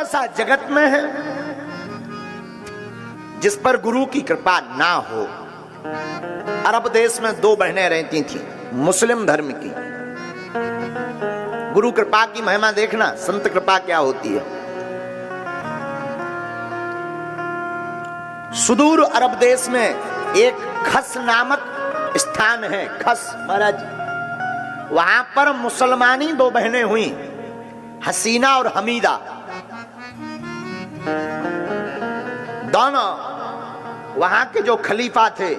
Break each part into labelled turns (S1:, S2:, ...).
S1: ऐसा जगत में है जिस पर गुरु की कृपा ना हो। अरब देश में दो बहनें रहती थी, मुस्लिम धर्म की। गुरु कृपा की महिमा देखना, संत कृपा क्या होती है। सुदूर अरब देश में एक खस नामक स्थान है, खस महाराज। वहां पर मुसलमानी दो बहनें हुई, हसीना और हमीदा। दोनों वहां के जो खलीफा थे,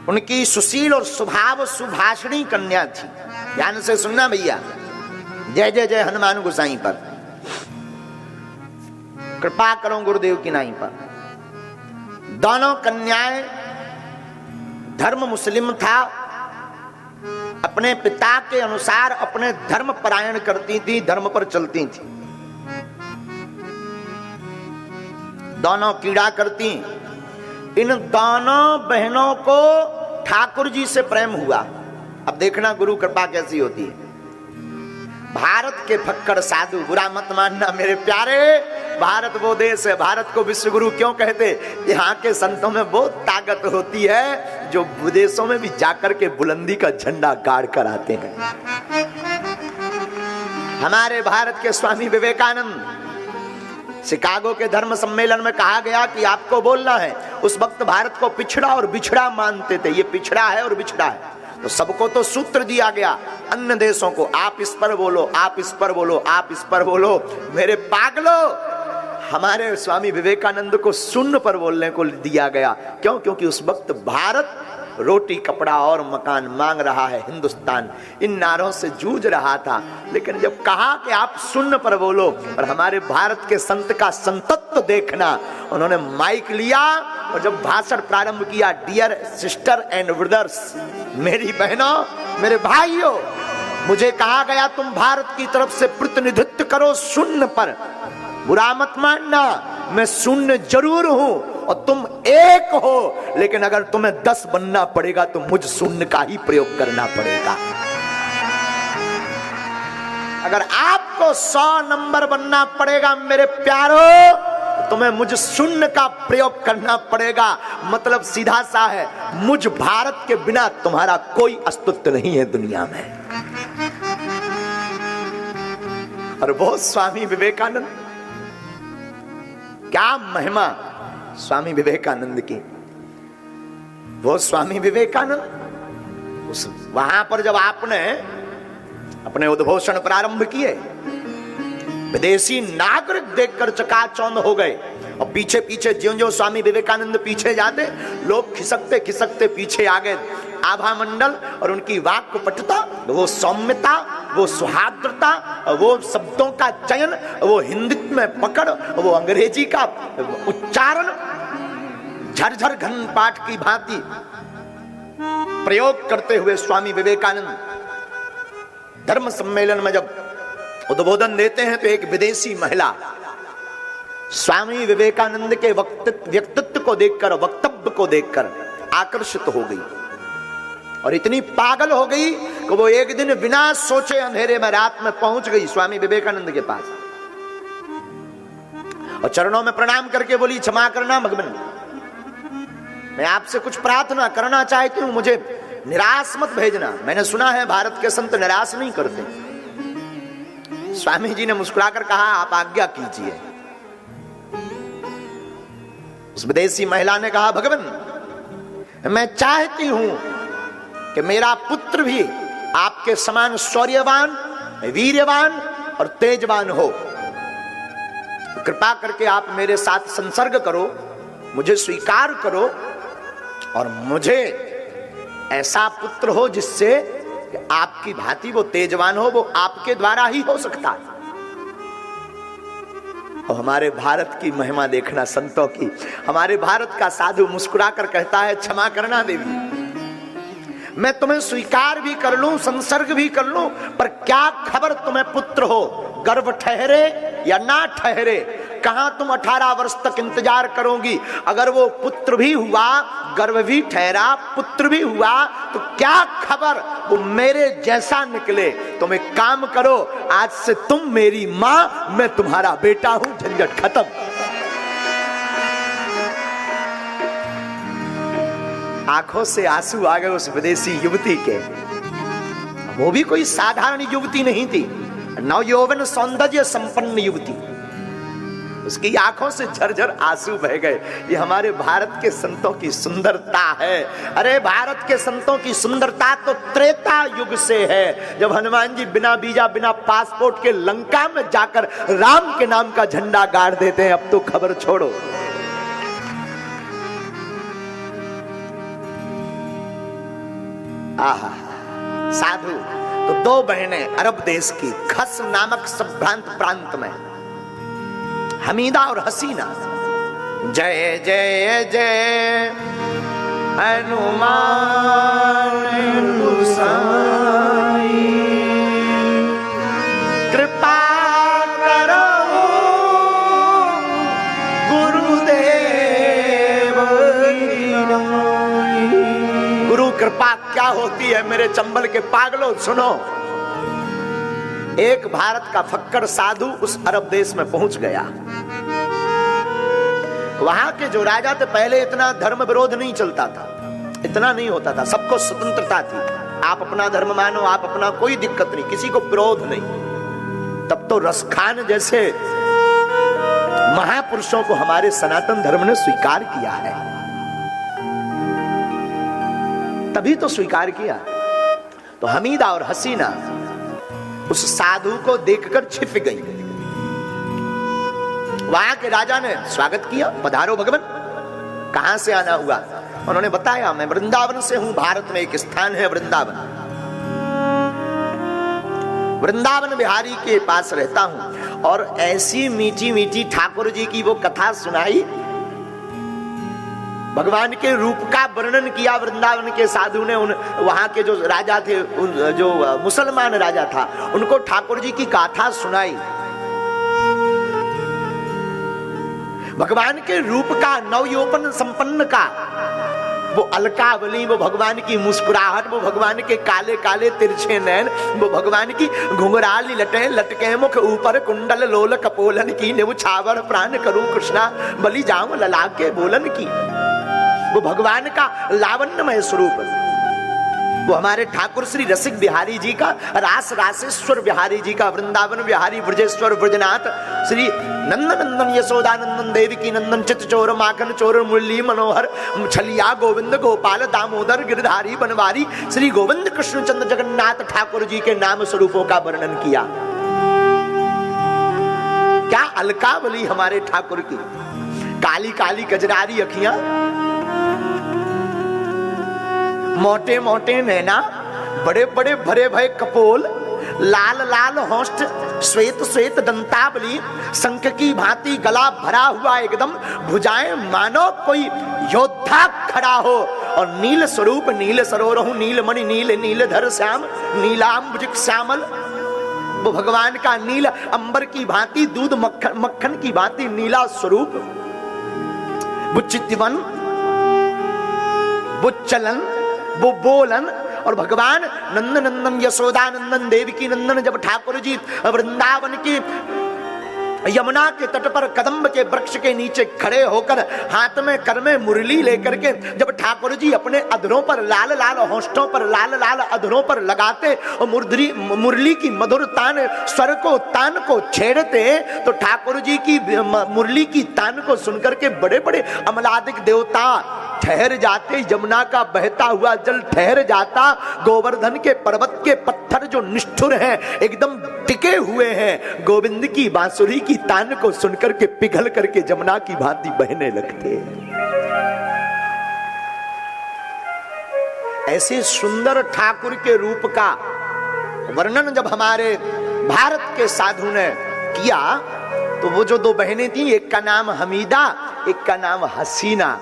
S1: उनकी सुशील और स्वभाव सुभाषिणी कन्या थी। ध्यान से सुनना भैया, जय जय जय हनुमान गोसाई पर, कृपा करो गुरुदेव की नाई पर। दोनों कन्याएं, धर्म मुस्लिम था, अपने पिता के अनुसार अपने धर्म परायण करती थी, धर्म पर चलती थी। दोनों कीड़ा करती। इन दोनों बहनों को ठाकुर जी से प्रेम हुआ। अब देखना गुरु कृपा कैसी होती है। भारत के फक्कड़ साधु, बुरा मत मानना मेरे प्यारे, भारत वो देश है, भारत को विश्व गुरु क्यों कहते? यहाँ के संतों में बहुत ताकत होती है जो विदेशों में भी जाकर के बुलंदी का झंडा गाड़ कर आते हैं। हमारे भारत के स्वामी विवेकानंद, शिकागो के धर्म सम्मेलन में कहा गया कि आपको बोलना है। उस वक्त भारत को पिछड़ा और बिछड़ा मानते थे, ये पिछड़ा है और बिछड़ा है। तो सबको तो सूत्र दिया गया, अन्य देशों को, आप इस पर बोलो, आप इस पर बोलो, आप इस पर बोलो। मेरे पागलो, हमारे स्वामी विवेकानंद को शून्य पर बोलने को दिया गया। क्यों? क्योंकि उस वक्त भारत रोटी कपड़ा और मकान मांग रहा है, हिंदुस्तान इन नारों से जूझ रहा था। लेकिन जब कहा कि आप शून्य पर बोलो, और हमारे भारत के संत का संतत्व देखना, उन्होंने माइक लिया और जब भाषण प्रारंभ किया, डियर सिस्टर एंड ब्रदर्स, मेरी बहनों, मेरे भाइयों, मुझे कहा गया तुम भारत की तरफ से प्रतिनिधित्व करो शून्य पर। बुरा मत मानना, मैं शून्य जरूर हूं और तुम एक हो, लेकिन अगर तुम्हें 10 बनना पड़ेगा तो मुझ शून्य का ही प्रयोग करना पड़ेगा। अगर आपको 100 नंबर बनना पड़ेगा मेरे प्यारो, तुम्हें मुझ शून्य का प्रयोग करना पड़ेगा। मतलब सीधा सा है, मुझ भारत के बिना तुम्हारा कोई अस्तित्व नहीं है दुनिया में। और वो स्वामी विवेकानंद, क्या महिमा स्वामी विवेकानंद की। वो स्वामी विवेकानंद, उस वहां पर जब आपने अपने उद्घोषण प्रारंभ किए, विदेशी नागरिक देखकर चकाचौंध हो गए। और पीछे पीछे ज्यों ज्यों स्वामी विवेकानंद पीछे जाते, लोग खिसकते खिसकते पीछे आ गए। आभा मंडल और उनकी वाक्पटुता, वो सौम्यता, वो सुहार्द्रता, वो शब्दों का चयन, वो हिंदी में पकड़, वो अंग्रेजी का उच्चारण, झरझर घन पाठ की भांति प्रयोग करते हुए स्वामी विवेकानंद धर्म सम्मेलन में जब उद्बोधन देते हैं, तो एक विदेशी महिला स्वामी विवेकानंद के व्यक्तित्व को देखकर, वक्तव्य को देखकर आकर्षित हो गई और इतनी पागल हो गई कि वो एक दिन बिना सोचे अंधेरे में रात में पहुंच गई स्वामी विवेकानंद के पास और चरणों में प्रणाम करके बोली, क्षमा करना भगवान, मैं आपसे कुछ प्रार्थना करना चाहती हूं, मुझे निराश मत भेजना। मैंने सुना है भारत के संत निराश नहीं करते। स्वामी जी ने मुस्कुराकर कहा, आप आज्ञा कीजिए। उस विदेशी महिला ने कहा, भगवान मैं चाहती हूं कि मेरा पुत्र भी आपके समान शौर्यवान, वीर्यवान और तेजवान हो। कृपा करके आप मेरे साथ संसर्ग करो, मुझे स्वीकार करो और मुझे ऐसा पुत्र हो जिससे आपकी भांति वो तेजवान हो, वो आपके द्वारा ही हो सकता है। और हमारे भारत की महिमा देखना संतों की। हमारे भारत का साधु मुस्कुराकर कहता है, क्षमा करना देवी, मैं तुम्हें स्वीकार भी कर लूं, संसर्ग भी कर लूं, पर क्या खबर तुम्हें पुत्र हो, गर्भ ठहरे या ना ठहरे, कहां तुम 18 वर्ष तक इंतजार करोगी? अगर वो पुत्र भी हुआ, गर्भ भी ठहरा, पुत्र भी हुआ, तो क्या खबर वो मेरे जैसा निकले। तुम एक काम करो, आज से तुम मेरी मां, मैं तुम्हारा बेटा हूं, झंझट खत्म। आंखों से आंसू आ गए उस विदेशी युवती के। वो भी कोई साधारण युवती नहीं थी, नवयौवन सौंदर्य संपन्न युवती। उसकी आंखों से झरझर आंसू बह गए। ये हमारे भारत के संतों की सुंदरता है। अरे भारत के संतों की सुंदरता तो त्रेता युग से है, जब हनुमान जी बिना वीजा बिना पासपोर्ट के लंका में जाकर राम के नाम का झंडा गाड़ देते हैं। अब तो खबर छोड़ो। आहा, साधु तो दो बहनें अरब देश की, खस नामक संभ्रांत प्रांत में, हमीदा और हसीना। जय जय जय हनुमान गोसाई, कृपा करो गुरुदेव। गुरु कृपा क्या होती है मेरे चंबल के पागलों, सुनो। एक भारत का फक्कड़ साधु उस अरब देश में पहुंच गया। वहां के जो राजा थे, पहले इतना धर्म विरोध नहीं चलता था, इतना नहीं होता था, सबको स्वतंत्रता थी। आप अपना धर्म मानो, आप अपना, कोई दिक्कत नहीं, किसी को विरोध नहीं। तब तो रसखान जैसे महापुरुषों को हमारे सनातन धर्म ने स्वीकार किया है, तभी तो स्वीकार किया। तो हमीदा और हसीना उस साधु को देखकर छिप गई। वहां के राजा ने स्वागत किया, पधारो भगवान। कहां से आना हुआ? उन्होंने बताया, मैं वृंदावन से हूं, भारत में एक स्थान है वृंदावन, वृंदावन बिहारी के पास रहता हूं। और ऐसी मीठी मीठी ठाकुर जी की वो कथा सुनाई, भगवान के रूप का वर्णन किया वृंदावन के साधु ने। वहां के जो राजा थे, जो मुसलमान राजा था, उनको ठाकुर जी की गाथा सुनाई। भगवान के रूप का, नवयौवन संपन्न का, वो अलकावली, वो भगवान की मुस्कुराहट, वो भगवान के काले काले तिरछे नैन, वो भगवान की घुंघराली लटे, लटके मुख, ऊपर कुंडल लोल कपोलन की, न्यौछावर प्राण करूं कृष्णा, बलि जाऊं ललाके बोलन की। वो भगवान का लावण्यमय स्वरूप, वो हमारे ठाकुर श्री रसिक बिहारी जी का, रास रासेश्वर बिहारी जी का, वृंदावन बिहारी, ब्रजेश्वर ब्रजनाथ, श्री नंदनंदन यशोदानंदन देवकी नंदन, चित चोर माखन चोर, मुरली मनोहर, छलिया गोविंद गोपाल दामोदर गिरधारी बनवारी, श्री गोविंद कृष्ण चंद्र जगन्नाथ ठाकुर जी के नाम स्वरूपों का वर्णन किया। क्या अलकावली हमारे ठाकुर की, काली काली कजरारी अखियां, मोटे मोटे नैना, बड़े बड़े भरे भरे कपोल, लाल लाल होष्ठ, श्वेत श्वेत दंतावली, शंख की भांति गला भरा हुआ एकदम, भुजाएं मानो कोई योद्धा खड़ा हो, और नील स्वरूप, नील सरोरहु नीलमणि, नील नीलधर श्याम, नीलांबुज श्यामल। वो भगवान का नील अंबर की भांति, दूध मक्खन मक्खन की भांति नीला स्वरूप, वो चितवन, वो चलन, वो बोलन। और भगवान नंदनंदन यशोदानंदन देवकी नंदन, जब ठाकुर जी वृंदावन की यमुना के तट पर कदम्ब के वृक्ष के नीचे खड़े होकर हाथ में कर में मुरली लेकर के, जब ठाकुर जी अपने अधरों पर, लाल लाल होंठों पर, लाल लाल अधरों पर लगाते और मुरली की मधुर तान, स्वर को, तान को छेड़ते, तो ठाकुर जी की मुरली की तान को सुनकर के बड़े बड़े अमलादिक देवता ठहर जाते, यमुना का बहता हुआ जल ठहर जाता, गोवर्धन के पर्वत के पत्थर जो निष्ठुर हैं, एकदम टिके हुए हैं, गोविंद की बांसुरी की तान को सुनकर के पिघल करके जमुना की भांति बहने लगते। ऐसे सुंदर ठाकुर के रूप का वर्णन जब हमारे भारत के साधु ने किया, तो वो जो दो बहनें थी, एक का नाम हमीदा, एक का नाम हसीना,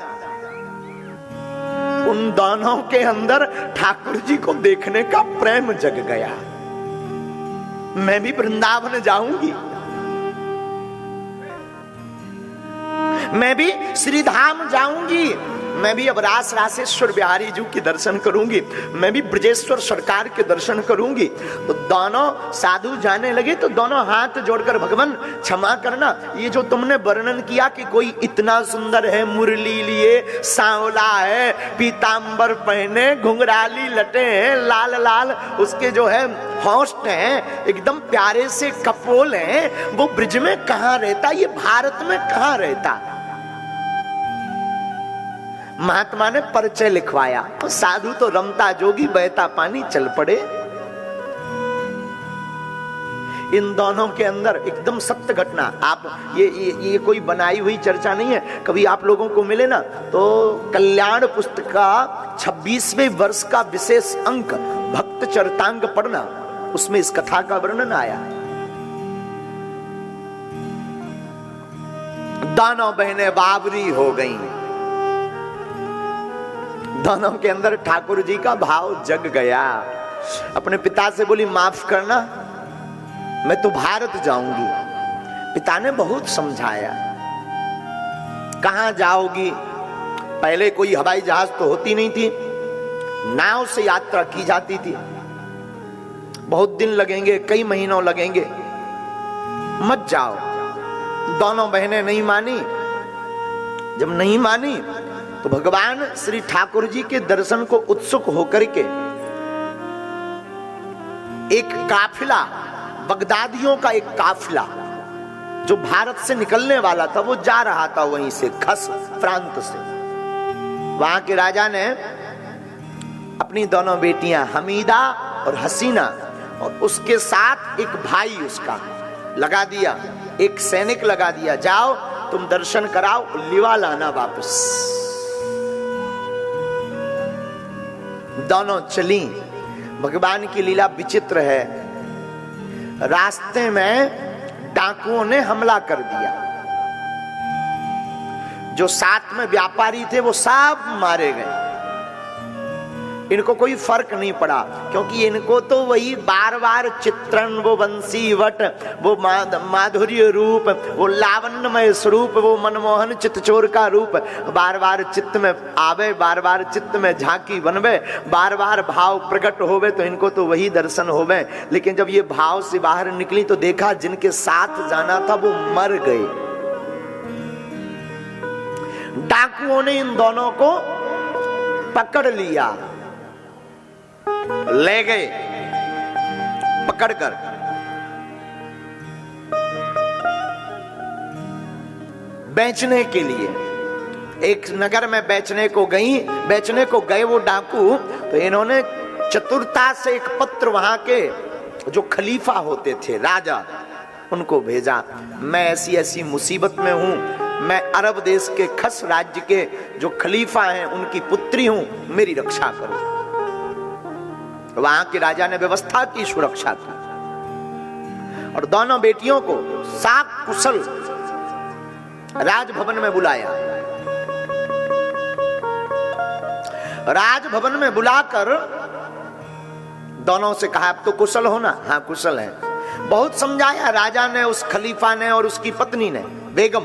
S1: उन दोनों के अंदर ठाकुर जी को देखने का प्रेम जग गया। मैं भी वृंदावन जाऊंगी, मैं भी श्री धाम जाऊंगी, मैं भी अब रास रासेश्वर बिहारी जी के दर्शन करूंगी, मैं भी ब्रजेश्वर सरकार के दर्शन करूंगी। तो दोनों साधु जाने लगे तो दोनों हाथ जोड़कर, भगवान क्षमा करना, ये जो तुमने वर्णन किया कि कोई इतना सुंदर है, मुरली लिए, सांवला है, पीतांबर पहने, घुंघराली लटे हैं, लाल लाल उसके जो है होस्ट हैं, एकदम प्यारे से कपोल हैं, वो ब्रिज में कहां रहता, ये भारत में कहां रहता। महात्मा ने परिचय लिखवाया तो साधु तो रमता जोगी बहता पानी चल पड़े। इन दोनों के अंदर एकदम सत्य घटना, आप ये कोई बनाई हुई चर्चा नहीं है। कभी आप लोगों को मिले ना तो कल्याण पुस्तक का 26वें वर्ष का विशेष अंक भक्त चरितांग पढ़ना, उसमें इस कथा का वर्णन आया। दोनों बहनें बाबरी हो गईं, दोनों के अंदर ठाकुर जी का भाव जग गया। अपने पिता से बोली माफ करना, मैं तो भारत जाऊंगी। पिता ने बहुत समझाया, कहां जाओगी, पहले कोई हवाई जहाज तो होती नहीं थी, नाव से यात्रा की जाती थी, बहुत दिन लगेंगे, कई महीनों लगेंगे, मत जाओ। दोनों बहनें नहीं मानी। जब नहीं मानी तो भगवान श्री ठाकुर जी के दर्शन को उत्सुक होकर के एक काफिला, बगदादियों का एक काफिला जो भारत से निकलने वाला था, वो जा रहा था वहीं से, खस प्रांत से। वहां के राजा ने अपनी दोनों बेटियां हमीदा और हसीना और उसके साथ एक भाई उसका लगा दिया, एक सैनिक लगा दिया, जाओ तुम दर्शन कराओ, लिवा लाना वापस। दोनों चली। भगवान की लीला विचित्र है। रास्ते में डाकुओं ने हमला कर दिया, जो साथ में व्यापारी थे वो सब मारे गए। इनको कोई फर्क नहीं पड़ा, क्योंकि इनको तो वही बार बार चित्रण, वो बंसीवट, वो माधुर्य रूप, वो लावण्यमय स्वरूप, वो मनमोहन चित्तचोर का रूप बार बार चित्त में आवे, बार बार चित्त में झांकी बनवे, बार बार भाव प्रकट होवे, तो इनको तो वही दर्शन होवे। लेकिन जब ये भाव से बाहर निकली तो देखा जिनके साथ जाना था वो मर गए। डाकुओं ने इन दोनों को पकड़ लिया, ले गए पकड़कर। बेचने के लिए एक नगर में बेचने को गए वो डाकू। तो इन्होंने चतुरता से एक पत्र वहां के जो खलीफा होते थे, राजा, उनको भेजा, मैं ऐसी ऐसी मुसीबत में हूं, मैं अरब देश के खस राज्य के जो खलीफा हैं उनकी पुत्री हूं, मेरी रक्षा करो। वहां के राजा ने व्यवस्था की, सुरक्षा की, और दोनों बेटियों को साक कुशल राजभवन में बुलाया। राजभवन में बुलाकर दोनों से कहा, अब तो कुशल हो ना? हाँ कुशल है। बहुत समझाया राजा ने, उस खलीफा ने और उसकी पत्नी ने, बेगम,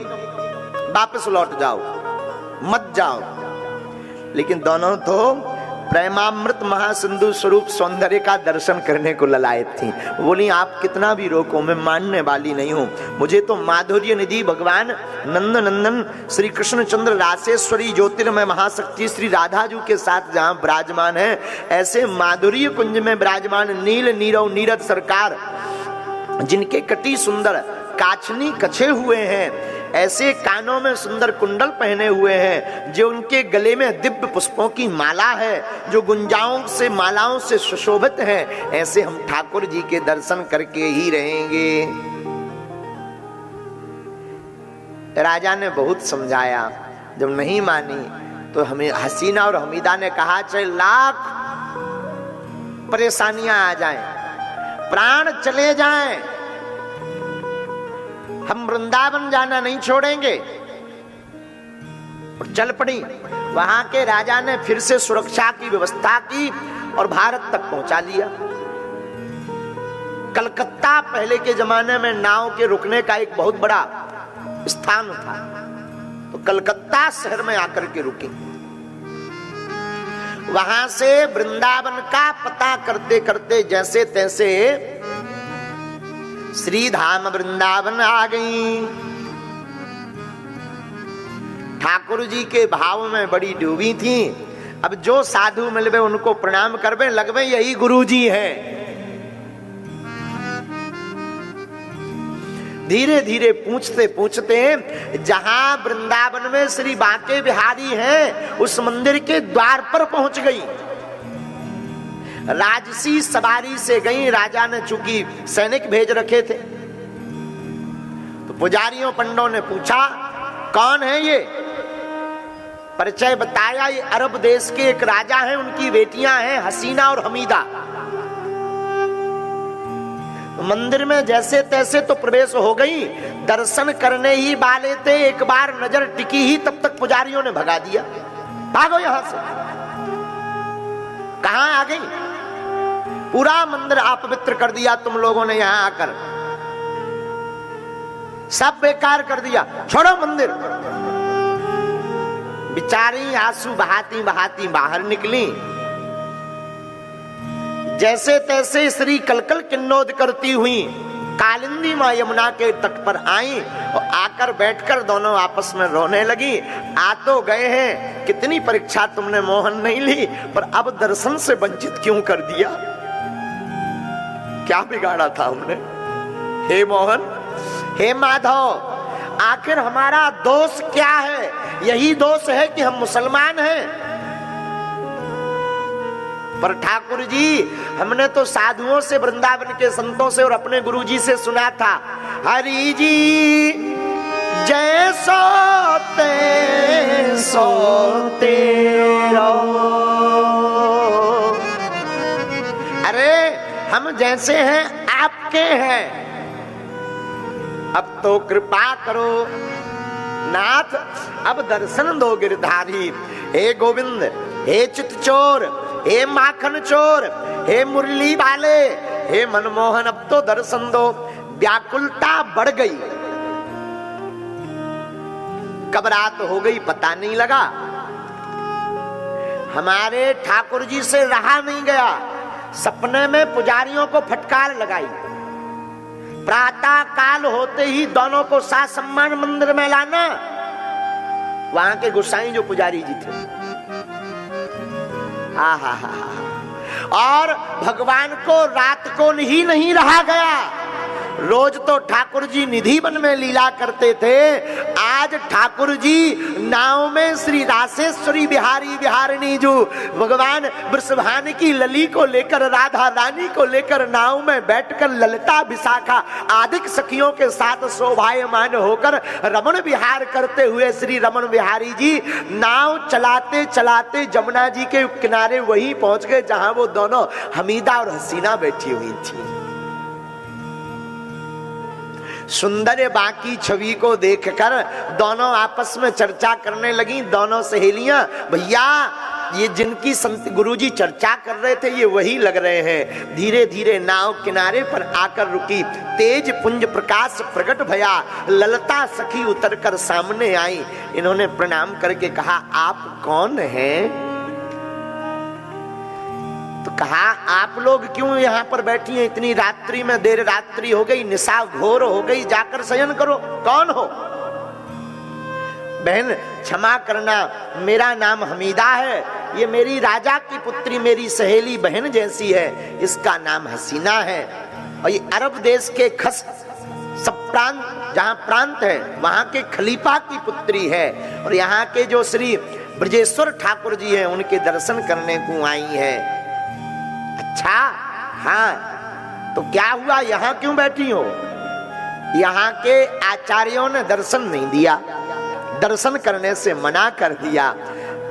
S1: वापस लौट जाओ, मत जाओ। लेकिन दोनों तो प्रेमामृत महासिंधु स्वरूप सौंदर्य का दर्शन करने को ललायत थी। बोली आप कितना भी रोको, मैं मानने वाली नहीं हूं। मुझे तो माधुर्य निधि भगवान नंद नंदन श्री कृष्णचंद्र रासेश्वरी ज्योतिर्मय महाशक्ति श्री राधा जी के साथ जहां विराजमान है, ऐसे माधुर्य कुंज में विराजमान नील नीरव नीरज सरकार, जिनके कटी सुंदर काछनी कछे हुए हैं, ऐसे कानों में सुंदर कुंडल पहने हुए हैं, जो उनके गले में दिव्य पुष्पों की माला है, जो गुंजाओं से मालाओं से सुशोभित है, ऐसे हम ठाकुर जी के दर्शन करके ही रहेंगे। राजा ने बहुत समझाया, जब नहीं मानी तो हमें हसीना और हमीदा ने कहा चाहे लाख परेशानियां आ जाएं, प्राण चले जाएं, हम वृंदावन जाना नहीं छोड़ेंगे। और चल पड़ी। वहां के राजा ने फिर से सुरक्षा की व्यवस्था की और भारत तक पहुंचा लिया। कलकत्ता पहले के जमाने में नाव के रुकने का एक बहुत बड़ा स्थान था। तो कलकत्ता शहर में आकर के रुके। वहां से वृंदावन का पता करते करते जैसे तैसे श्री धाम वृंदावन आ गई। ठाकुर जी के भाव में बड़ी डूबी थी। अब जो साधु मिलवे उनको प्रणाम करवे लगवे यही गुरु जी हैं। धीरे धीरे पूछते पूछते जहां वृंदावन में श्री बांके बिहारी हैं उस मंदिर के द्वार पर पहुंच गई। राजसी सवारी से गई। राजा ने चूंकि सैनिक भेज रखे थे तो पुजारियों पंडों ने पूछा कौन है ये। परिचय बताया ये अरब देश के एक राजा हैं, उनकी बेटियां हैं हसीना और हमीदा। मंदिर में जैसे तैसे तो प्रवेश हो गई। दर्शन करने ही वाले थे, एक बार नजर टिकी ही तब तक पुजारियों ने भगा दिया, भागो यहां से। कहां आ गई? पूरा मंदिर अपवित्र कर दिया तुम लोगों ने यहां आकर, सब बेकार कर दिया, छोड़ो मंदिर। बिचारी आंसू बहाती बहाती बाहर निकली। जैसे तैसे श्री कलकल किन्नौद करती हुई कालिंदी मां यमुना के तट पर आई और आकर बैठकर दोनों आपस में रोने लगी। आ तो गए हैं, कितनी परीक्षा तुमने मोहन नहीं ली, पर अब दर्शन से वंचित क्यों कर दिया? क्या बिगाड़ा था हमने? हे मोहन, हे माधव, आखिर हमारा दोष क्या है? यही दोष है कि हम मुसलमान हैं। पर ठाकुर जी, हमने तो साधुओं से, वृंदावन के संतों से और अपने गुरु जी से सुना था, हरि जी जैसो तैसो तेरो। अरे हम जैसे हैं आपके हैं, अब तो कृपा करो नाथ, अब दर्शन दो गिरधारी। हे गोविंद, हे चितचोर, हे माखन चोर, हे मुरली वाले, हे मनमोहन, अब तो दर्शन दो। व्याकुलता बढ़ गई। कब रात हो गई पता नहीं लगा। हमारे ठाकुर जी से रहा नहीं गया। सपने में पुजारियों को फटकार लगाई। प्रातः काल होते ही दोनों को साथ सम्मान मंदिर में लाना। वहां के गोसाई जो पुजारी जी थे, और भगवान को रात को ही नहीं रहा गया। रोज तो ठाकुर जी निधि वन में लीला करते थे, आज ठाकुर जी नाव में श्री रासेश्वरी बिहारी बिहारिणी जो भगवान वृषभान की लली को लेकर, राधा रानी को लेकर नाव में बैठकर ललिता विशाखा आदि सखियों के साथ शोभायमान होकर रमण विहार करते हुए श्री रमण बिहारी जी नाव चलाते चलाते जमुना जी के किनारे वहीं पहुंच गए जहां वो दोनों हमीदा और हसीना बैठी हुई थी। सुंदर बाकी छवि को देखकर दोनों आपस में चर्चा करने लगी। दोनों सहेलियां, भैया ये जिनकी संत गुरुजी चर्चा कर रहे थे ये वही लग रहे हैं। धीरे धीरे नाव किनारे पर आकर रुकी। तेज पुंज प्रकाश प्रकट भया। ललता सखी उतरकर सामने आई। इन्होंने प्रणाम करके कहा, आप कौन हैं? तो कहा, आप लोग क्यों यहाँ पर बैठी हैं? इतनी रात्रि में, देर रात्रि हो गई, निशा घोर हो गई, जाकर शयन करो। कौन हो? बहन क्षमा करना, मेरा नाम हमीदा है। ये मेरी राजा की पुत्री, मेरी सहेली बहन जैसी है। इसका नाम हसीना है। और ये अरब देश के खस सब प्रांत, जहाँ प्रांत है वहां के खलीफा की पुत्री है। और यहाँ के जो श्री ब्रजेश्वर ठाकुर जी हैं उनके दर्शन करने को आई है। अच्छा, हाँ, तो क्या हुआ? यहाँ क्यों बैठी हो? यहाँ के आचार्यों ने दर्शन नहीं दिया, दर्शन करने से मना कर दिया।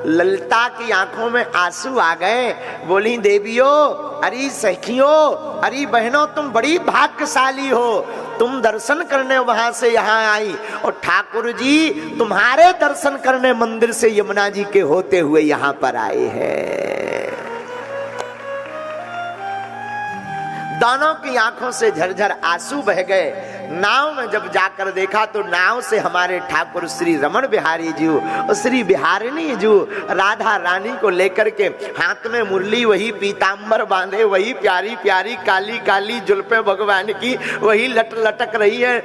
S1: ललिता की आंखों में आंसू आ गए। बोली, देवियों, अरे सखियों, अरे बहनों, तुम बड़ी भाग्यशाली हो। तुम दर्शन करने वहां से यहाँ आई और ठाकुर जी तुम्हारे दर्शन करने मंदिर से यमुना जी के होते हुए यहाँ पर आए हैं। दोनों की आंखों से झरझर आंसू बह गए। नाव में जब जाकर देखा तो नाव से हमारे ठाकुर श्री रमण बिहारी जी और श्री बिहारिणी जी राधा रानी को लेकर के हाथ में मुरली, वही पीतांबर बांधे, वही प्यारी प्यारी काली काली जुल्फे भगवान की वही लटक रही है,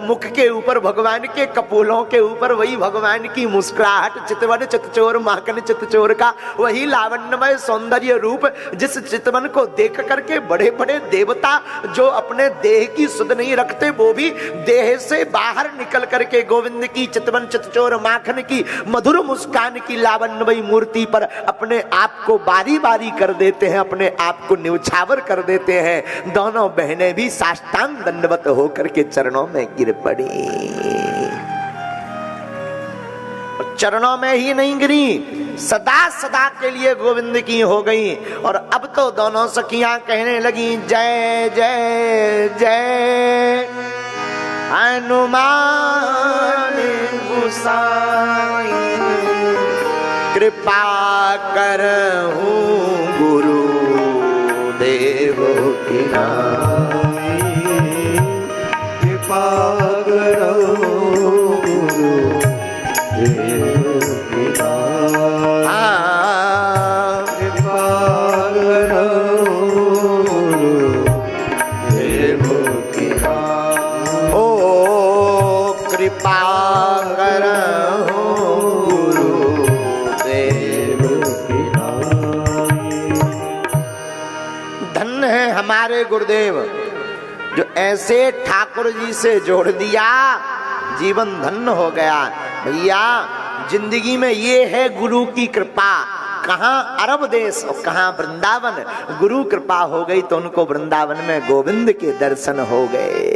S1: मुख के ऊपर भगवान के कपोलों के ऊपर वही भगवान की मुस्कुराहट, चितवन चितचोर माखन चितचोर का वही लावण्यमय सौंदर्य रूप, जिस चितवन को देख करके बड़े बड़े देवता जो अपने देह की सुध नहीं रखते वो भी देह से बाहर निकल करके गोविंद की चितवन चितचोर माखन की मधुर मुस्कान की लावण्यमयी मूर्ति पर अपने आप को बारी बारी कर देते हैं, अपने आप को न्यौछावर कर देते हैं। दोनों बहनें भी साष्टांग दंडवत होकर के चरणों में गिर पड़ी। चरणों में ही नहीं गिरी, सदा सदा के लिए गोविंद की हो गई। और अब तो दोनों सखियां कहने लगी जय जय जय हनुमान गोसाई, कृपा करहूं गुरु देव की नाई, कृपा करहूं हमारे गुरुदेव जो ऐसे ठाकुर जी से जोड़ दिया, जीवन धन्य हो गया। भैया जिंदगी में ये है गुरु की कृपा। कहाँ अरब देश और कहाँ वृंदावन, गुरु कृपा हो गई तो उनको वृंदावन में गोविंद के दर्शन हो गए।